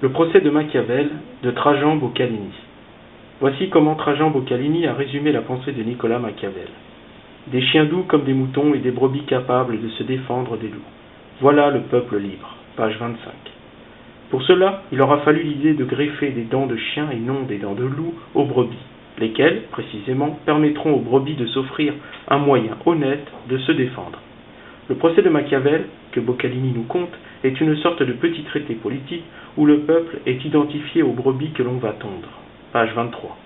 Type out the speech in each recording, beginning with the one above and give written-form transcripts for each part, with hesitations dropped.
Le procès de Machiavel de Trajan Boccalini. Voici comment Trajan Boccalini a résumé la pensée de Nicolas Machiavel. Des chiens doux comme des moutons et des brebis capables de se défendre des loups. Voilà le peuple libre. Page 25. Pour cela, il aura fallu l'idée de greffer des dents de chien et non des dents de loup aux brebis, lesquelles, précisément, permettront aux brebis de s'offrir un moyen honnête de se défendre. Le procès de Machiavel, que Boccalini nous conte, est une sorte de petit traité politique où le peuple est identifié aux brebis que l'on va tondre. Page 23.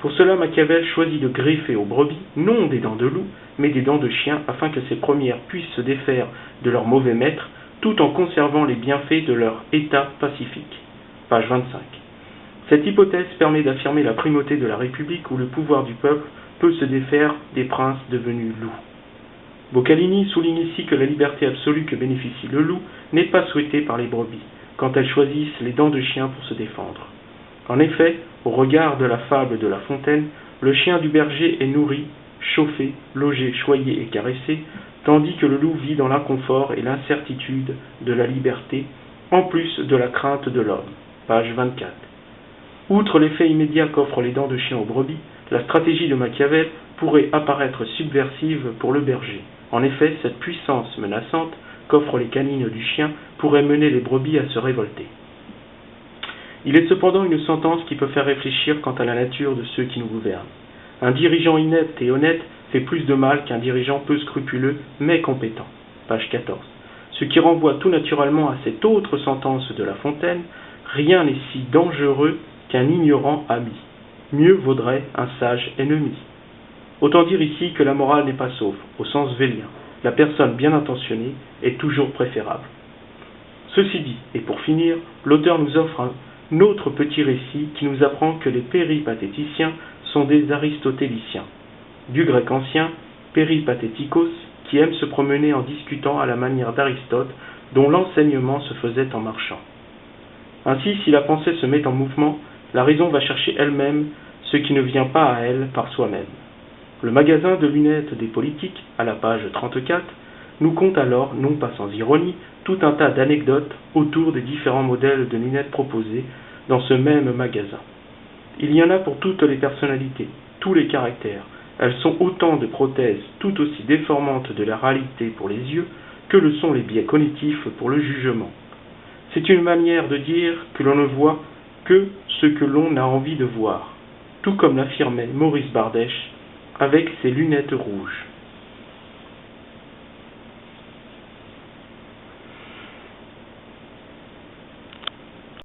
Pour cela, Machiavel choisit de greffer aux brebis non des dents de loup, mais des dents de chien afin que ces premières puissent se défaire de leur mauvais maître tout en conservant les bienfaits de leur état pacifique. Page 25. Cette hypothèse permet d'affirmer la primauté de la République où le pouvoir du peuple peut se défaire des princes devenus loups. Boccalini souligne ici que la liberté absolue que bénéficie le loup n'est pas souhaitée par les brebis, quand elles choisissent les dents de chien pour se défendre. En effet, au regard de la fable de La Fontaine, le chien du berger est nourri, chauffé, logé, choyé et caressé, tandis que le loup vit dans l'inconfort et l'incertitude de la liberté, en plus de la crainte de l'homme. Page 24. Outre l'effet immédiat qu'offrent les dents de chien aux brebis, la stratégie de Machiavel pourrait apparaître subversive pour le berger. En effet, cette puissance menaçante qu'offrent les canines du chien pourrait mener les brebis à se révolter. Il est cependant une sentence qui peut faire réfléchir quant à la nature de ceux qui nous gouvernent. Un dirigeant inepte et honnête fait plus de mal qu'un dirigeant peu scrupuleux mais compétent. Page 14. Ce qui renvoie tout naturellement à cette autre sentence de La Fontaine, rien n'est si dangereux qu'un ignorant ami. Mieux vaudrait un sage ennemi. Autant dire ici que la morale n'est pas sauve, au sens vélien. La personne bien intentionnée est toujours préférable. Ceci dit, et pour finir, l'auteur nous offre un autre petit récit qui nous apprend que les péripatéticiens sont des aristotéliciens. Du grec ancien, péripatétikos, qui aiment se promener en discutant à la manière d'Aristote, dont l'enseignement se faisait en marchant. Ainsi, si la pensée se met en mouvement, la raison va chercher elle-même ce qui ne vient pas à elle par soi-même. Le magasin de lunettes des politiques, à la page 34, nous conte alors, non pas sans ironie, tout un tas d'anecdotes autour des différents modèles de lunettes proposés dans ce même magasin. Il y en a pour toutes les personnalités, tous les caractères. Elles sont autant de prothèses tout aussi déformantes de la réalité pour les yeux que le sont les biais cognitifs pour le jugement. C'est une manière de dire que l'on ne voit que ce que l'on a envie de voir, tout comme l'affirmait Maurice Bardèche avec ses lunettes rouges.